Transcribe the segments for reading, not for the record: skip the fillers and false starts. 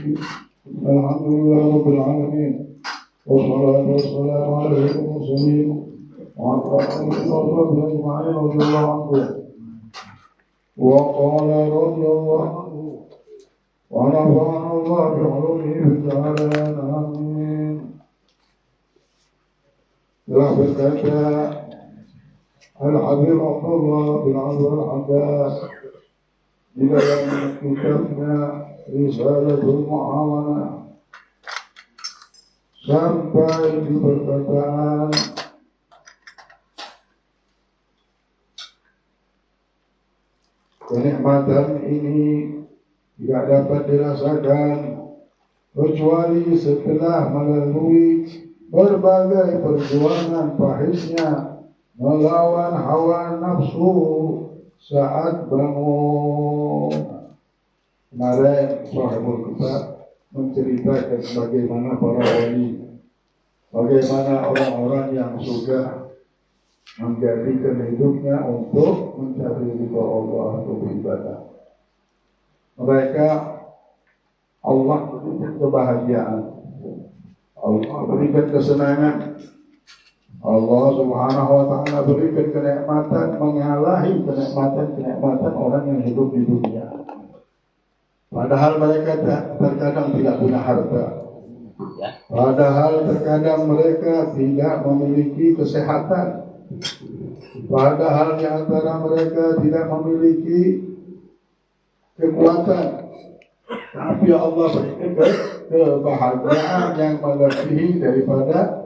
Alhamdulillah Rabbil Alamin. Wassalatu wassalamu ala al-mursalin wa ala alihi wa sahbihi ajma'in radhiyallahu anhu. Wa qala radhiyallahu anhu wa nafa'ana Allah bi 'ulumihi fid dharain amin. Telah berkata Al-Habib Abdullah bin Abdul Abbas di dalam kitabnya Risalatul Mu'awana sampai di perkataan kenikmatan ini tidak dapat dirasakan kecuali setelah melalui berbagai perjuangan pahitnya melawan hawa nafsu saat bangun. Kemarin Sahibul Kitab menceritakan bagaimana para wali, bagaimana orang-orang yang sudah menjadikan hidupnya untuk mencari ridha Allah untuk beribadah. Mereka Allah berikan kebahagiaan, Allah berikan kesenangan, Allah Subhanahu wa Ta'ala berikan kenikmatan mengalahi kenikmatan orang yang hidup di dunia. Padahal mereka terkadang tidak punya harta. Padahal terkadang mereka tidak memiliki kesehatan. Padahal di antara mereka tidak memiliki kekuatan. Tapi Allah berikan kebahagiaan yang melebihi daripada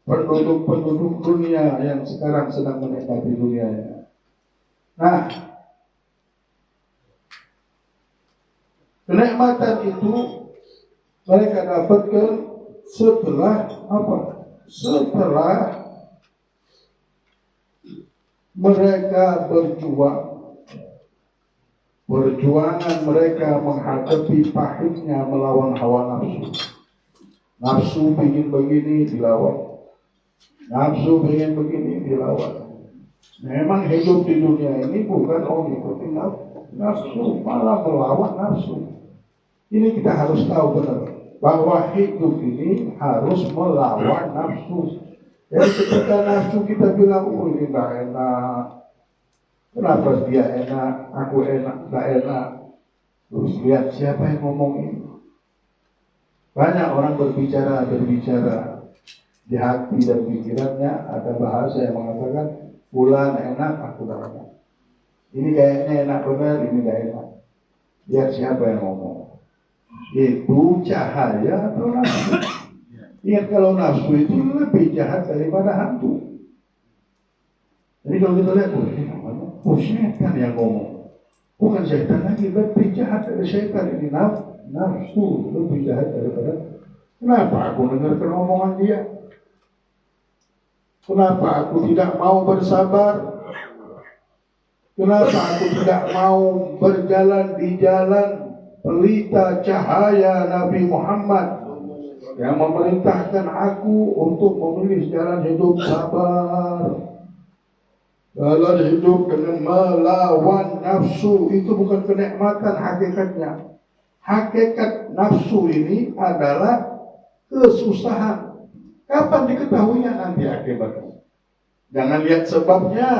penduduk dunia yang sekarang sedang menikmati dunianya. Nah, kenikmatan itu mereka dapatkan setelah apa? Setelah mereka berjuang. Perjuangan mereka menghadapi pahitnya melawan hawa nafsu. Nafsu ingin begini dilawan. Nafsu ingin begini dilawan. Memang hidup di dunia ini bukan mengikuti nafsu, malah melawan nafsu. Ini kita harus tahu benar bahwa hidup ini harus melawan nafsu. Jadi ketika nafsu kita bilang, oh ini tidak enak, kenapa dia enak, aku enak, tidak enak. Terus lihat siapa yang ngomong ini. Banyak orang berbicara di hati dan pikirannya ada bahasa yang mengatakan bulan enak, aku tidak enak. Ini kayaknya enak benar, ini tidak enak. Lihat siapa yang ngomong. Itu cahaya atau nafsu? Ingat kalau nafsu itu lebih jahat daripada hantu. Jadi kalau kita lihat, setan yang ngomong. Bukan setan lagi, lebih jahat dari setan ini. Nafsu lebih jahat daripada. Kenapa aku dengarkan omongan dia? Kenapa aku tidak mau bersabar? Kenapa aku tidak mau berjalan di jalan pelita cahaya Nabi Muhammad yang memerintahkan aku untuk memilih jalan hidup sabar, jalan hidup dengan melawan nafsu. Itu bukan kenikmatan hakikatnya. Hakikat nafsu ini adalah kesusahan. Kapan diketahuinya? Nanti akibatnya. Jangan lihat sebabnya.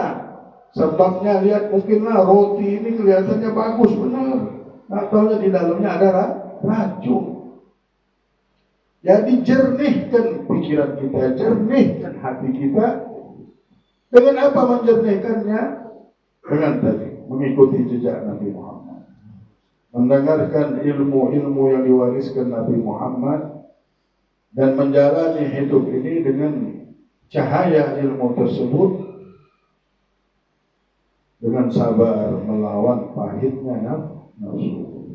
Sebabnya lihat mungkinlah roti ini kelihatannya bagus benar, atau di dalamnya ada racun. Jadi jernihkan pikiran kita, jernihkan hati kita. Dengan apa menjernihkannya? Dengan tadi mengikuti jejak Nabi Muhammad, mendengarkan ilmu-ilmu yang diwariskan Nabi Muhammad, dan menjalani hidup ini dengan cahaya ilmu tersebut, dengan sabar melawan pahitnya nafsu.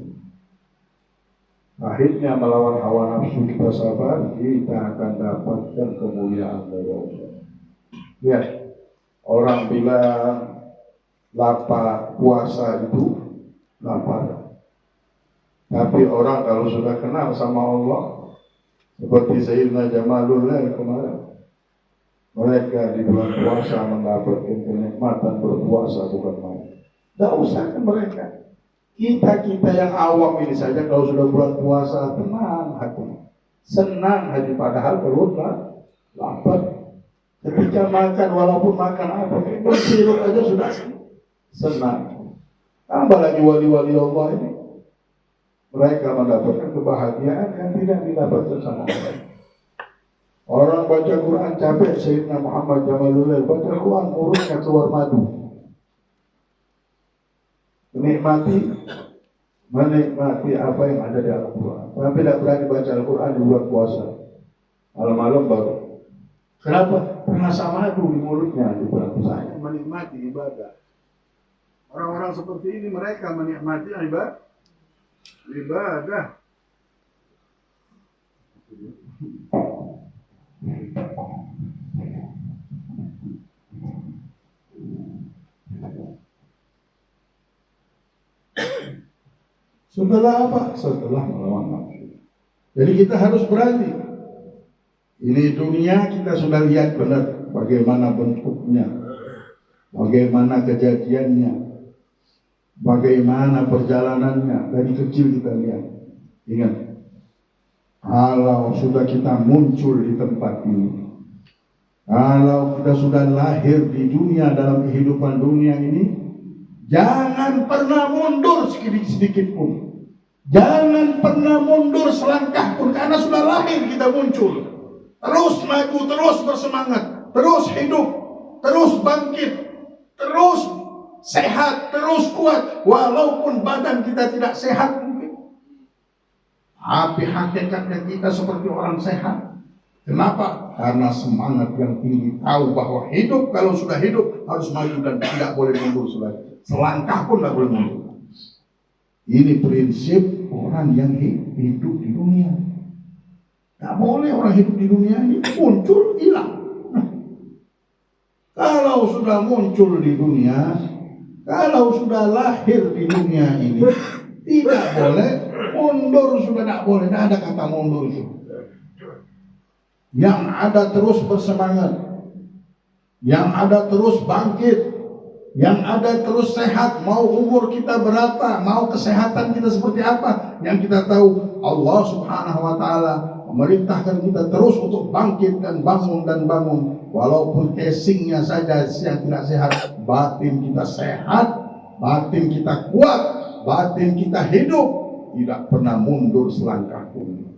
Pahitnya melawan hawa nafsu kita sabar, kita akan dapatkan kemuliaan dari Allah. Lihat, orang bilang lapar, puasa itu lapar. Tapi orang kalau sudah kenal sama Allah, seperti Sayyidina Jamalullah kemarin, mereka di bulan puasa mendapatkan kenikmatan berpuasa bukan main. Tidak usah kan mereka. Kita yang awam ini saja kalau sudah bulan puasa senang hati, padahal perut lapar. Ketika makan, walaupun makan apa, minum sirup aja sudah senang. Tambah lagi wali-wali Allah ini, mereka mendapatkan kebahagiaan yang tidak didapatkan sama orang. Orang baca Quran capek, Sayyidina Muhammad Jamalullah baca Quran mulutnya keluar madu. Menikmati apa yang ada di Al-Quran. Tapi tidak berani baca Al-Quran di bulan puasa. Malam-malam baru. Kenapa? Rasa madu di mulutnya di bulan puasa. Menikmati ibadah. Orang-orang seperti ini mereka menikmati ibadah. Setelah apa? Setelah melawan nafsu. Jadi kita harus berani. Ini dunia kita sudah lihat benar bagaimana bentuknya, bagaimana kejadiannya, bagaimana perjalanannya. Dari kecil kita lihat. Ingat, kalau sudah kita muncul di tempat ini, kalau kita sudah lahir di dunia dalam kehidupan dunia ini, jangan pernah mundur sedikit pun. Jangan pernah mundur selangkah pun, karena sudah lahir kita muncul. Terus maju, terus bersemangat, terus hidup, terus bangkit, terus sehat, terus kuat. Walaupun badan kita tidak sehat mungkin, tapi hakikatnya kita seperti orang sehat. Kenapa? Karena semangat yang tinggi, tahu bahwa hidup, kalau sudah hidup harus maju dan tidak boleh mundur selangkah pun tidak boleh mundur. Ini prinsip orang yang hidup di dunia. Tidak boleh orang hidup di dunia ini muncul hilang. Kalau sudah muncul di dunia, kalau sudah lahir di dunia ini, tidak boleh mundur, sudah tidak boleh. Tidak ada kata mundur itu. Yang ada terus bersemangat, yang ada terus bangkit, yang ada terus sehat. Mau umur kita berapa, mau kesehatan kita seperti apa, yang kita tahu Allah Subhanahu wa Ta'ala memerintahkan kita terus untuk bangkit dan bangun. Walaupun casingnya saja yang tidak sehat, batin kita sehat, batin kita kuat, batin kita hidup, tidak pernah mundur selangkah pun.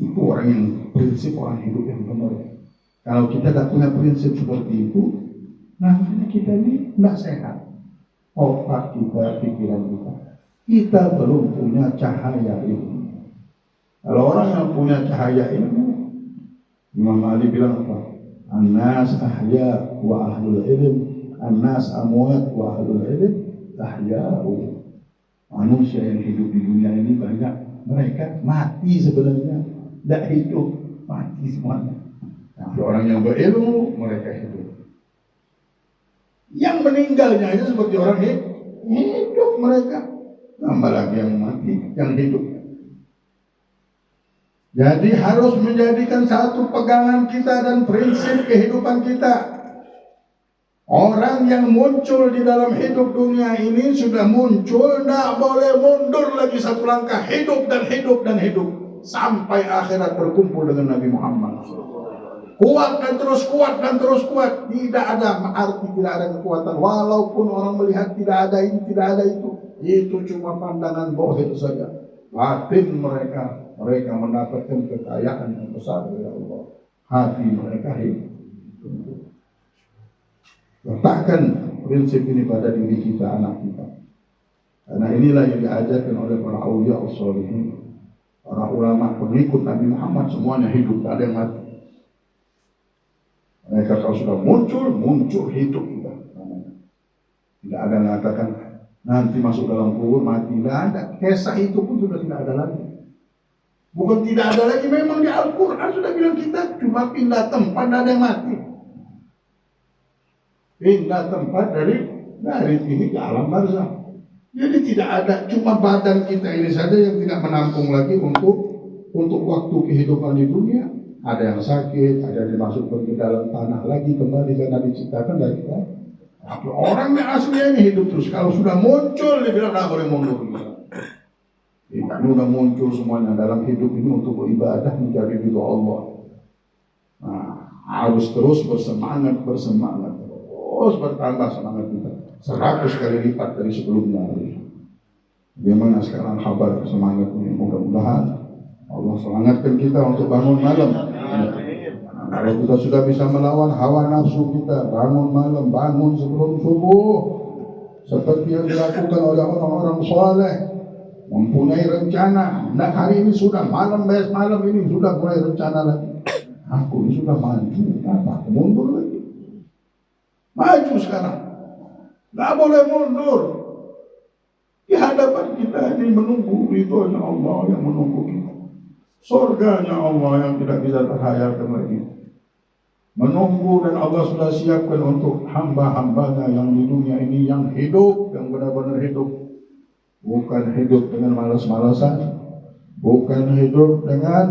Itu orang yang prinsip orang hidup yang benar. Kalau kita tidak punya prinsip seperti itu, namanya kita ini tidak sehat. Otak kita, pikiran kita belum punya cahaya ilmu. Kalau orang yang punya cahaya ilmu, Imam Ali bilang apa? An-nas ahya wa ahlul ilm, an-nas amwat wa ahlul ilm ahya'u. Manusia yang hidup di dunia ini banyak, mereka mati sebenarnya, tidak hidup, mati semuanya. Tapi orang yang berilmu, mereka hidup. Yang meninggalnya itu seperti orang hidup mereka. Tambah lagi yang mati, yang hidup. Jadi harus menjadikan satu pegangan kita dan prinsip kehidupan kita. Orang yang muncul di dalam hidup dunia ini sudah muncul, tidak boleh mundur lagi satu langkah, hidup dan hidup dan hidup sampai akhirat berkumpul dengan Nabi Muhammad. Kuat dan terus kuat dan terus kuat. Tidak ada arti, tidak ada kekuatan. Walaupun orang melihat tidak ada ini, tidak ada itu cuma pandangan bohir saja. Batin mereka mendapatkan kekayaan yang besar dari Allah. Hati mereka hidup. Letakkan prinsip ini pada diri kita, anak kita. Karena inilah yang diajarkan oleh para aulia as-shalihin, para ulama pengikut Nabi Muhammad, semuanya hidup, tak ada yang mati. Mereka kalau sudah muncul hidup kita. Tidak ada yang mengatakan nanti masuk dalam kubur mati. Tidak ada. Kisah itu pun sudah tidak ada lagi. Bukan tidak ada lagi, memang di Al-Quran sudah bilang kita cuma pindah tempat, tidak ada yang mati. Pindah tempat dari sini ke alam barzah. Jadi tidak ada, cuma badan kita ini saja yang tidak menampung lagi untuk waktu kehidupan di dunia. Ada yang sakit, ada yang dimasukkan ke dalam tanah lagi kembali karena diciptakan dari Orang yang aslinya ini hidup terus. Kalau sudah muncul, dia bilang tidak boleh mundur. Ini sudah muncul semuanya dalam hidup ini untuk beribadah mencari ridho Allah. Nah, harus terus bersemangat, terus bertambah semangat kita. 100 kali lipat dari sebelumnya. Bagaimana sekarang kabar semangat ini? Mudah-mudahan Allah semangatkan kita untuk bangun malam. Kalau kita sudah bisa melawan hawa nafsu kita, bangun malam, bangun sebelum subuh, seperti yang dilakukan oleh orang-orang saleh, mempunyai rencana. Nah, hari ini sudah malam, besok malam ini sudah mulai rencana lagi. Aku ini sudah maju, apa? Mundur lagi. Maju sekarang. Tidak boleh mundur. Di hadapan kita ini menunggu ridhonya Allah yang menunggu kita. Surganya Allah yang tidak bisa terhayalkan lagi. Menunggu dan Allah sudah siapkan untuk hamba-hambanya yang di dunia ini yang hidup, yang benar-benar hidup. Bukan hidup dengan malas-malasan, bukan hidup dengan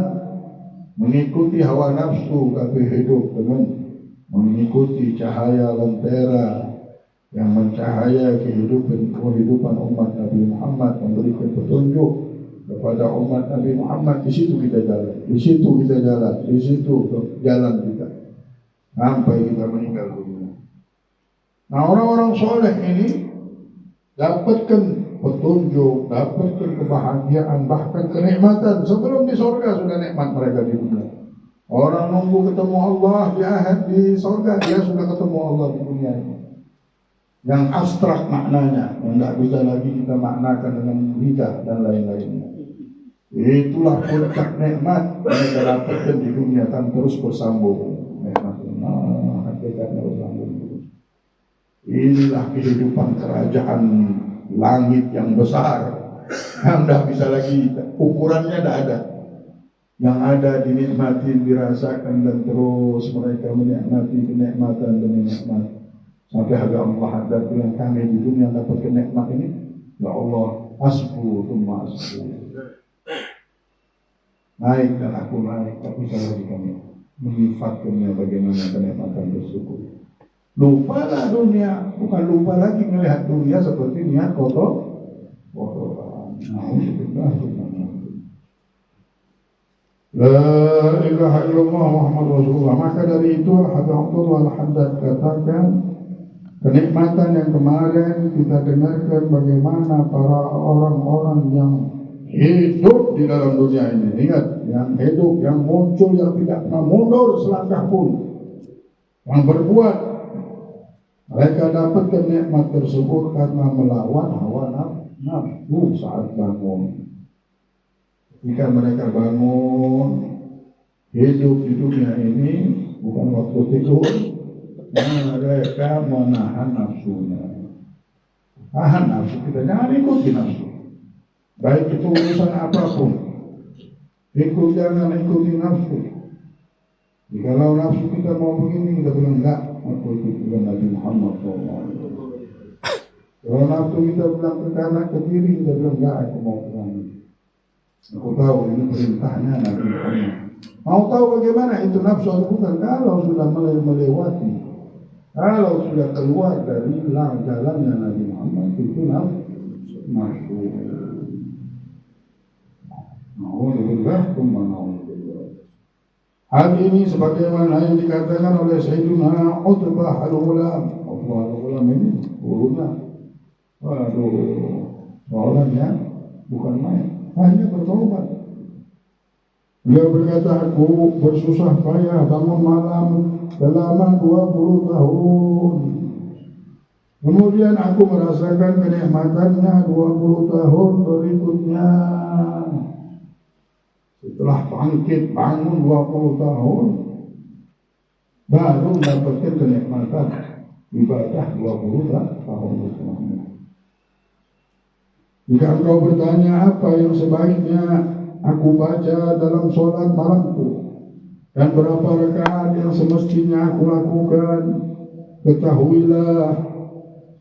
mengikuti hawa nafsu, tapi hidup dengan mengikuti cahaya lentera yang mencahaya kehidupan umat Nabi Muhammad, memberikan petunjuk kepada umat Nabi Muhammad. Di situ kita jalan, di situ kita jalan, di situ jalan kita sampai kita meninggal dunia. Nah, orang-orang soleh ini dapatkan petunjuk, dapatkan kebahagiaan, bahkan kenikmatan sebelum di surga sudah nikmat mereka di dunia. Orang nunggu ketemu Allah di surga, dia sudah ketemu Allah di dunia ini. Yang abstrak maknanya, yang tidak bisa lagi kita maknakan dengan lidah dan lain-lainnya. Itulah puncak nikmat yang kita dapatkan di dunia dan terus bersambung. Hakikatnya bersambung. Inilah kehidupan kerajaan langit yang besar, yang tidak bisa lagi ukurannya tidak ada. Yang ada dinikmati, dirasakan, dan terus mereka menikmati kenikmatan demi nikmat. Sampai harga Allah hadap bilang kami di dunia dapat kenikmat ini, ya Allah, asbu thumma asbu. Naik dan aku naik, tapi saya lagi kami menyifatkannya bagaimana kenikmatan bersyukur. Lupalah dunia, bukan lupa lagi melihat dunia seperti niat kotor. La ilaha illallah Muhammad Rasulullah. Maka dari itu Habib Abdullah Al-Haddad katakan, kenikmatan yang kemarin kita dengarkan bagaimana para orang-orang yang hidup di dalam dunia ini, ingat, yang hidup, yang muncul, yang tidak pernah mundur selangkah pun, yang berbuat, mereka dapatkan nikmat tersebut karena melawan hawa nafsu saat bangun. Ketika mereka bangun, hidup di dunia ini bukan waktu tidur, mereka menahan nafsunya. Tahan nafsu kita, jangan ikuti nafsu. Baik itu urusan apapun, jangan ikuti nafsu. Jikalau nafsu kita mau begini, kita bilang enggak, aku ikuti Nabi Muhammad SAW. Kalau nafsu kita bilang ke kanan ke kiri, kita bilang enggak, aku mau ke kanan. Aku tahu ini perintahnya Nabi Muhammad. Mau tahu bagaimana itu nafsu atau bukan? Kalau sudah melewati, kalau sudah keluar dari jalannya Nabi Muhammad, itu nafsu. Hal ini sebagaimana yang dikatakan oleh Sayyidina Utbah al-Ghulam. Utbah al-Ghulam ini gurunya. Soalnya bukan main, hanya bertobat. Dia berkata, aku bersusah payah bangun malam selama 20 tahun. Kemudian aku merasakan kenikmatannya 20 tahun berikutnya. Setelah bangkit bangun 20 tahun, baru mendapatkan kenikmatan ibadah 20 tahun berikutnya. Jika engkau bertanya apa yang sebaiknya aku baca dalam sholat malamku dan berapa rakaat yang semestinya aku lakukan, ketahuilah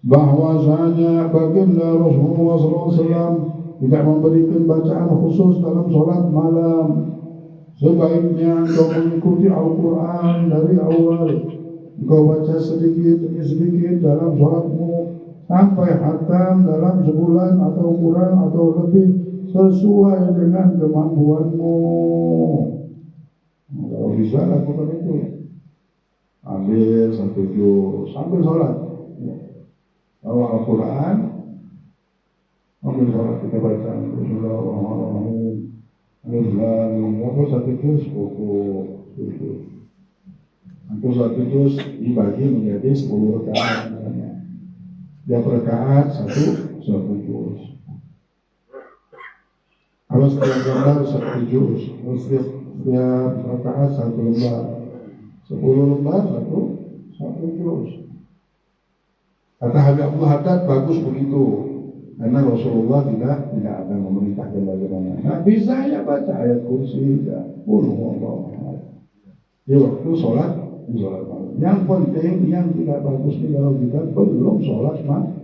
bahwasanya baginda Rasulullah SAW tidak memberikan bacaan khusus dalam sholat malam. Sebaiknya engkau mengikuti Al-Quran dari awal Engkau baca sedikit demi sedikit dalam sholatmu sampai khatam dalam sebulan atau kurang atau lebih sesuai dengan kemampuanmu. Kalau bisa lakukan itu. Ambil satu juz sambil sholat. Kalau Al-Quran, ambil sholat kita baca Bismillahirrahmanirrahim. Alhamdulillah, satu juz pokok. Untuk satu juz dibagi menjadi 10 rakaat misalnya. Setiap rakaat satu juz. Kalau setiap lembar satu juz, setiap rakaat satu lembar, 10 lembar satu juz. Kata Habib Abdul Haddad bagus begitu, karena Rasulullah tidak ada memerintahkan bagaimana. Nah, bisa ya baca ayat kursi, di waktu sholat malam. Yang penting yang tidak bagus nih kalau kita belum sholat malam.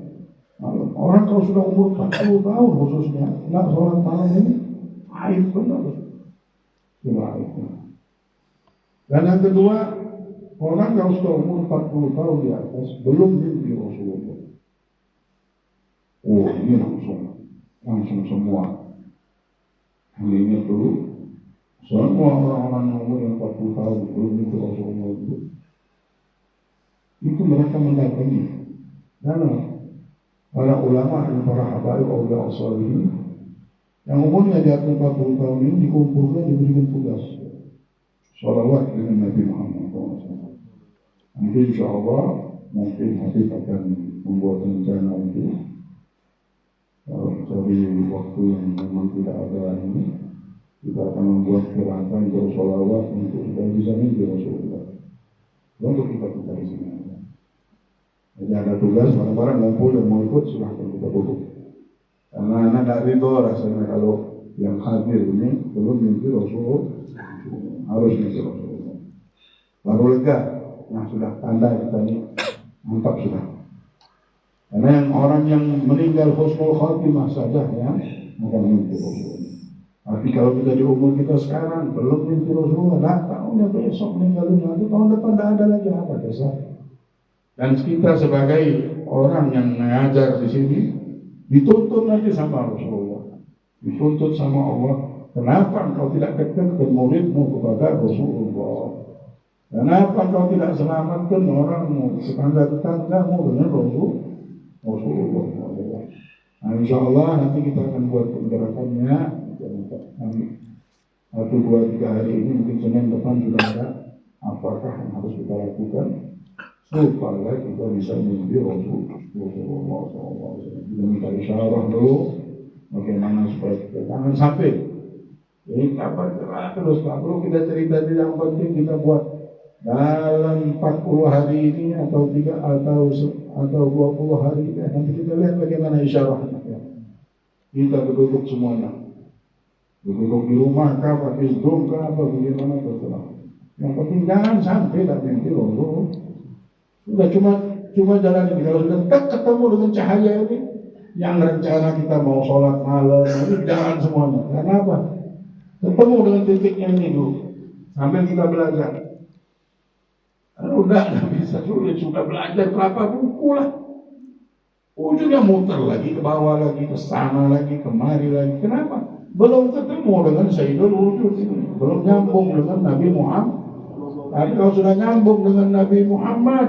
Orang kalau sudah umur 40 tahun khususnya nggak sholat malam ini aib benar. Dan yang kedua, orang kalau sudah umur 40 tahun di atas belum mimpi Rasulullah. Oh ini langsung semua. Ini dulu semua orang-orang yang umur yang 40 tahun belum mimpi Rasulullah itu mereka mendatangi. Dan para ulama dan para habaib Allah as-salihin yang umurnya di atas 40 tahun ini dikumpulkan diberikan tugas sholawat dengan Nabi Muhammad SAW. Nanti insya Allah mungkin Habib akan membuat rencana untuk cari waktu yang memang tidak ada ini, kita akan membuat gerakan bersholawat untuk supaya bisa mimpi Rasulullah. Untuk kita di sini. Jadi ada tugas barang-barang ngumpul yang mau ikut silahkan kita duduk. Karena anak tidak ridho rasanya kalau yang hadir ini belum mimpi Rasulullah, harus mimpi Rasulullah. Baru lega, nah sudah tanda kita ini mantap sudah. Karena yang orang yang meninggal husnul khatimah saja yang akan mimpi Rasulullah. Tapi kalau kita di umur kita sekarang belum mimpi Rasulullah, nah tahunnya besok meninggal dunia, tahun depan tidak ada lagi apa dasar. Dan kita sebagai orang yang mengajar di sini dituntut lagi sama Rasulullah, dituntut sama Allah. Kenapa engkau tidak dekatkan muridmu kepada Rasulullah? Kenapa engkau tidak selamatkan orangmu, tetangga-tetanggamu dengan Rasulullah? Nah, insya Allah nanti kita akan buat penggerakannya. Satu, dua, 3 hari ini mungkin Senin depan sudah ada apakah yang harus kita lakukan supaya kita bisa mimpi Rasulullah SAW. Kita minta isyarah dulu bagaimana supaya kita jangan sampai. Jadi kapan terus tak perlu kita cerita, yang penting kita buat dalam 40 hari ini atau 20 hari ini. Nanti kita lihat bagaimana isyarahnya. Kita duduk semuanya, duduk di rumah kah, pakai Zoom kah, atau bagaimana terserah. Yang penting jangan sampai tak mimpi Rasulullah. Sudah cuma jalan ini. Kalau sudah ketemu dengan cahaya ini, yang rencana kita mau sholat malam, ini jangan semuanya. Karena apa? Ketemu dengan titiknya ini dulu, sambil kita belajar. Kalau udah bisa sulit, sudah belajar berapa buku lah. Ujungnya muter lagi, ke bawah lagi, ke sana lagi, kemari lagi. Kenapa? Belum ketemu dengan Sayyidul Wujud ini. Belum nyambung dengan Nabi Muhammad. Tapi kalau sudah nyambung dengan Nabi Muhammad,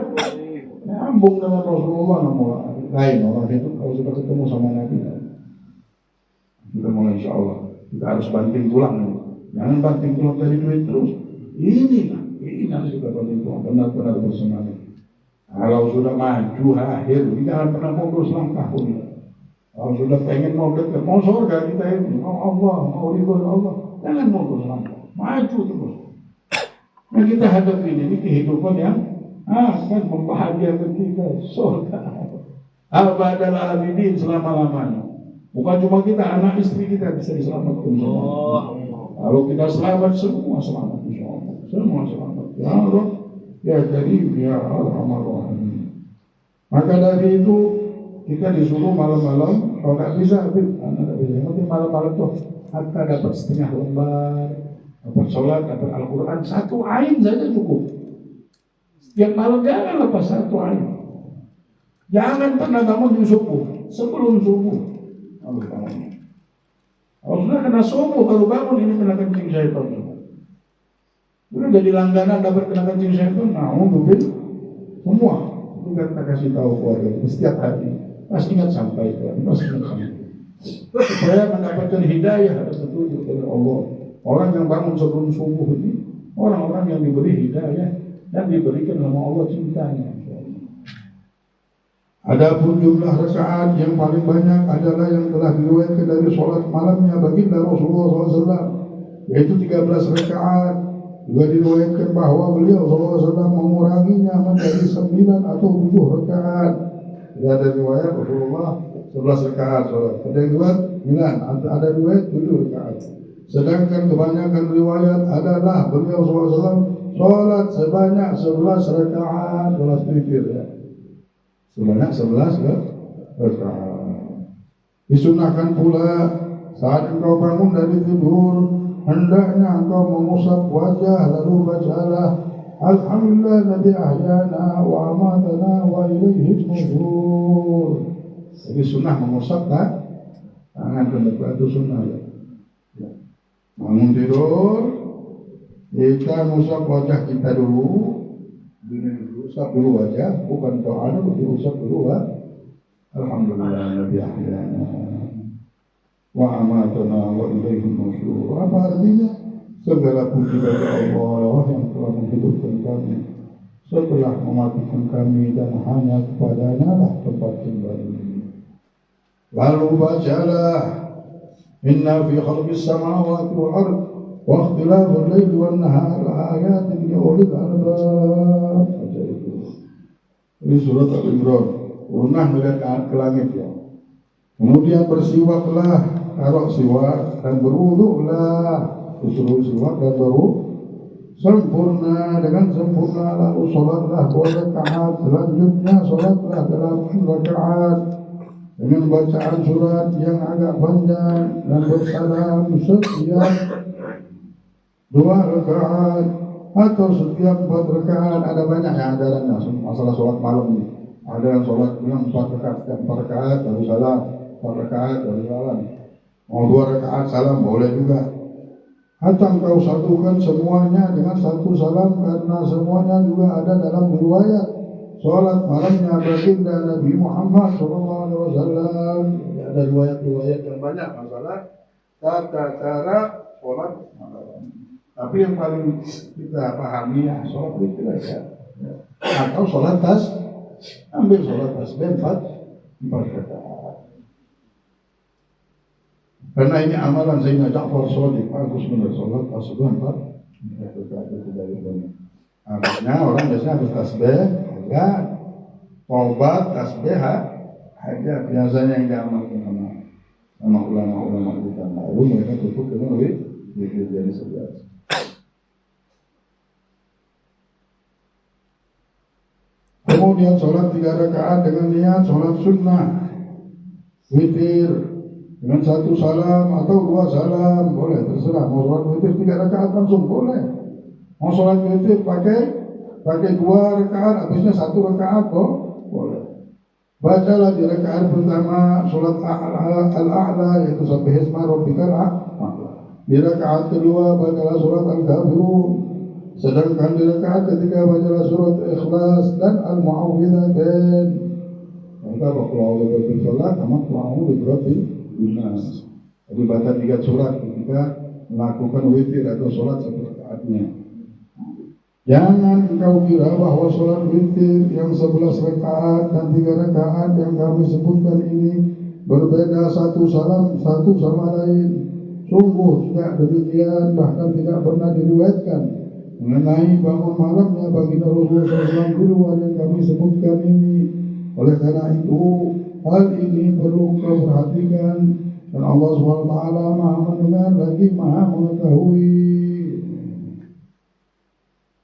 nyambung dengan Rasulullah, lain orang itu kalau sudah ketemu sama Nabi. Kita mulai insya Allah. Kita harus banting tulang. Jangan banting tulang dari duit terus. Ini harus kita banting tulang. Benar-benar bersemangat. Kalau sudah maju akhir, kita jangan pernah mundur selangkah pun. Kalau sudah pengen mau dekat, mau surga kita ini, mau Allah, mau ridho Allah, jangan mundur selangkah. Maju terus. Nah kita hadapi ini kehidupan yang akan membahagiakan kita, surga. Abadal abidin selama-lamanya. Bukan cuma kita, anak istri kita bisa diselamatkan semua. Kalau kita selamat, semua selamat insyaallah. Semua selamat. Ya Allah, ya Karim, ya Arhamar Rahimin. Maka dari itu kita disuruh malam-malam, kalau nggak bisa, anak bisa. Mungkin malam-malam tuh hatta dapat setengah lembar. Dapat sholat, dapat Al-Quran, 1 ain saja cukup. Yang malam jangan lepas satu hari. Jangan pernah bangun di subuh, sebelum subuh. Kalau sudah kena subuh baru bangun, ini kena kencing syaitan. Udah jadi langganan dapat kena kencing syaitan. Nah, mobil semua. Itu kita kasih tahu keluarga setiap hari. Pasti ingat sampaikan, pasti ingat sampaikan. Supaya mendapatkan hidayah atau petunjuk dari Allah. Orang yang bangun sebelum subuh ini orang-orang yang diberi hidayah dan diberikan sama Allah cintanya. Adapun jumlah rakaat yang paling banyak adalah yang telah diriwayatkan dari sholat malamnya baginda Rasulullah SAW, yaitu 13 rakaat. Juga diriwayatkan bahwa beliau SAW menguranginya menjadi 9 atau 7 rakaat. Tidak ada riwayat Rasulullah 11 rakaat sholat. Ada riwayat 9, ada riwayat 7 rakaat. Sedangkan kebanyakan riwayat adalah beliau SAW sholat sebanyak 11 rakaat, sholat witir ya. Sebanyak 11 rakaat. Disunahkan pula saat engkau bangun dari tidur, hendaknya engkau mengusap wajah lalu bacalah Alhamdulillah Nabi ahyana wa amatana wa ilaihi nusyur. Jadi sunnah mengusap tangan ke depan itu sunnah ya. Bangun tidur, kita mengusap wajah kita dulu. Usap dulu wajah, bukan doa dulu, usap dulu lah. Alhamdulillah Nabi ahyana wa amatana wa ilaihi nusyur. Apa artinya? Segala puji bagi Allah yang telah menghidupkan kami setelah mematikan kami dan hanya kepadanya lah tempat kembali. Lalu bacalah Inna fi khalqis samawati wal ardh wa ikhtilafil laili wan nahari ayatin li ulil albab. Ini surat Al-Imran. Pernah melihat ke langit ya. Kemudian bersiwaklah, taruh siwak dan berwudulah. Disuruh siwak dan baru sempurna, dengan sempurna lalu sholatlah 2 rakaat. Selanjutnya sholatlah 8 rakaat dengan bacaan surat yang agak panjang dan bersalam setiap 2 rakaat atau setiap 4 rakaat. Ada banyak yang ajarannya masalah sholat malam ini. Ada yang sholat bilang 4 rakaat, setiap 4 rakaat baru salam, 4 rakaat baru salam. Mau 2 rakaat salam boleh juga. Atau engkau satukan semuanya dengan 1 salam, karena semuanya juga ada dalam riwayat sholat malamnya baginda Nabi Muhammad SAW. Ada riwayat-riwayat yang banyak masalah tata cara sholat malam. Tapi yang paling kita pahami ya sholat witir aja, atau sholat ambil sholat tasbih 4 rakaat. Karena ini amalan Sayyidina Ja'far Shadiq, bagus benar sholat tasbih 4 rakaat itu dari banyak. Artinya orang biasanya habis tasbih, ya, taubat, tasbih, aja biasanya yang diamalkan sama ulama-ulama kita. Lalu mereka tutup dengan witir dari 11. Kemudian sholat 3 rakaat dengan niat sholat sunnah witir dengan 1 salam atau 2 salam boleh, terserah. Mau sholat witir 3 rakaat langsung boleh. Mau sholat witir pakai 2 rakaat habisnya 1 rakaat boleh. Bacalah di rakaat pertama sholat al-a'la yaitu sabbihisma rabbikal a'la. Di rakaat kedua bacalah surat al-kafirun. Sedangkan di rakaat ketiga bacalah surat Ikhlas dan Al-Mu'awwidzatain. Maka kalau Allah bersolat sama Mu'awwidz berarti Nas. Jadi baca 3 surat ketika melakukan witir atau sholat 1 rakaatnya. Jangan engkau kira bahwa sholat witir yang 11 rakaat dan 3 rakaat yang kami sebutkan ini berbeda 1 salam satu sama lain. Sungguh tidak demikian, bahkan tidak pernah diriwayatkan mengenai bangun malamnya baginda Rasulullah SAW di luar yang kami sebutkan ini. Oleh karena itu hal ini perlu kau perhatikan, dan Allah SWT Maha mendengar lagi Maha mengetahui.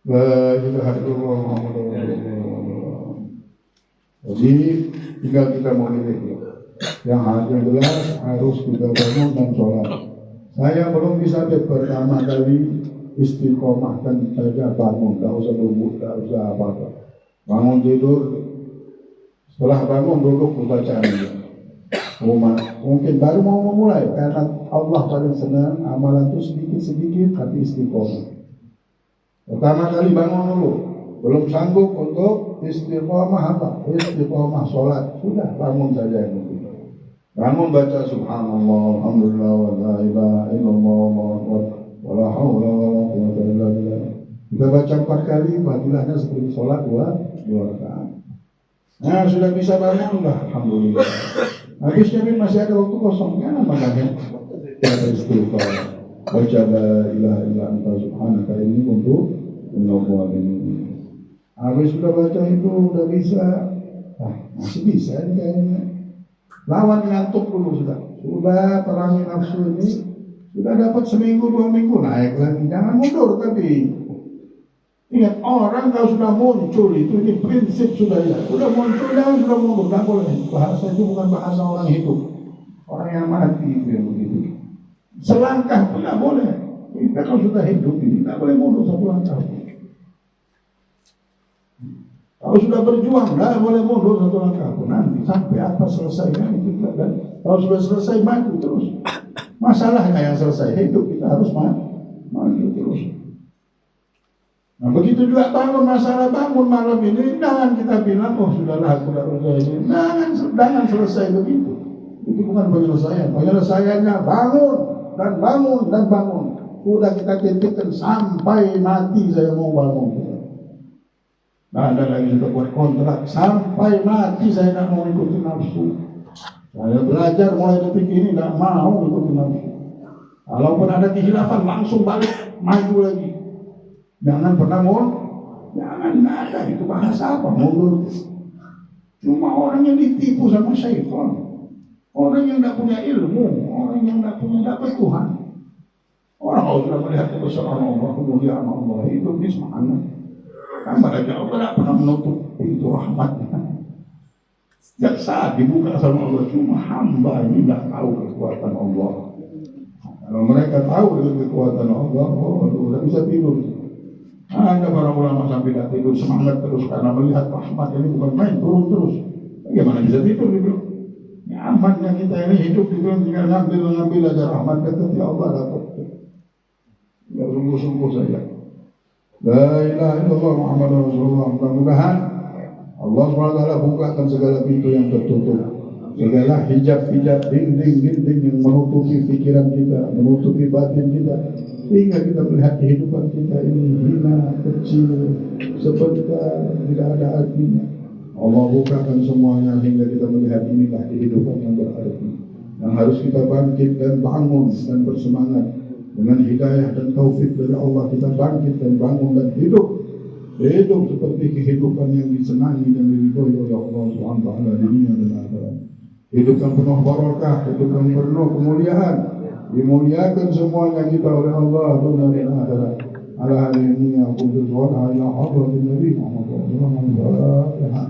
La ilaha illallah Muhammadur Rasulullah. Jadi tinggal kita memilih. Yang jelas harus kita bangun dan sholat. Saya belum bisa pertama kali istiqomahkan saja, bangun, tak usah duduk, tak usah apa-apa. Bangun tidur, setelah bangun duduk membaca mungkin baru mau memulai, karena Allah paling senang amalan itu sedikit-sedikit tapi istiqomah. Pertama kali bangun dulu, belum sanggup untuk istiqomah apa? Istiqomah sholat, sudah bangun saja yang penting. Bangun baca subhanallah, alhamdulillah, wa la ilaha illallah, wa la hawla wa la quwwata illa billah. Kita baca 4 kali, fadilahnya seperti sholat 2 rakaat. Nah, sudah bisa bangun lah, alhamdulillah. Habis tapi masih ada waktu kosong, ya makanya kita istighfar, baca la ilaha illa anta subhanaka ini untuk menolong ini. Habis sudah baca itu udah bisa, masih bisa ini kayaknya. Lawan ngantuk dulu sudah perangi nafsu ini, sudah dapat seminggu 2 minggu naik lagi, jangan mundur tapi. Ingat, orang kalau sudah muncul itu, ini prinsip sudah muncul, jangan sudah mundur, tidak boleh. Bahasa itu bukan bahasa orang hidup, orang yang mati itu yang begitu. Selangkah pun tidak boleh. Kita kalau sudah hidup ini tidak boleh mundur 1 langkah. Kalau sudah berjuang tidak boleh mundur 1 langkah pun, nanti sampai apa selesainya itu. Dan kalau sudah selesai maju terus. Masalahnya yang selesai hidup, kita harus maju terus. Nah begitu juga bangun malam ini, jangan kita bilang, oh sudahlah aku dah selesai ini. Jangan selesai begitu. Itu bukan penyelesaian. Penyelesaiannya bangun dan bangun dan bangun. Sudah kita titikkan sampai mati saya mau bangun. Nah ada lagi kita buat kontrak, sampai mati saya tidak mau ikuti nafsu. Saya belajar mulai detik ini tidak mau ikuti nafsu. Kalaupun ada kehilafan langsung balik, maju lagi. Jangan pernah jangan ada, itu bahasa apa mundur. Cuma orang yang ditipu sama syaitan, orang yang tidak punya ilmu, orang yang tidak punya dapat Tuhan. Orang kalau sudah melihat kebesaran Allah, kemuliaan Allah, hidup di mana? Kan mereka Allah tidak pernah menutup pintu rahmatnya. Setiap saat dibuka sama Allah, cuma hamba ini tidak tahu kekuatan Allah. Kalau mereka tahu dengan kekuatan Allah, sudah bisa tidur. Ada para ulama sampai tidak tidur, semangat terus karena melihat rahmat ini bukan main, turun terus. Bagaimana bisa tidur gitu? Nyamannya kita ini hidup gitu, tinggal ngambil aja rahmat, kata ya Allah dapat. Ya sungguh-sungguh saja. La ilaha illallah Muhammadur Rasulullah. Mudah-mudahan Allah SWT bukakan segala pintu yang tertutup, segala hijab-hijab, dinding-dinding yang menutupi pikiran kita, menutupi batin kita, sehingga kita melihat kehidupan kita ini hina, kecil, sebentar, tidak ada artinya. Allah bukakan semuanya hingga kita melihat inilah kehidupan yang berarti, yang harus kita bangkit dan bangun dan bersemangat. Dengan hidayah dan taufik dari Allah kita bangkit dan bangun dan hidup seperti kehidupan yang disenangi dan diridhoi oleh Allah SWT di dunia dan akhirat. Hidup yang penuh barakah, hidup yang penuh kemuliaan, dimuliakan semuanya kita oleh Allah dunia dan akhirat. Ala hari ini aku berdoa ila hadratin Nabi Muhammad sallallahu alaihi wasallam.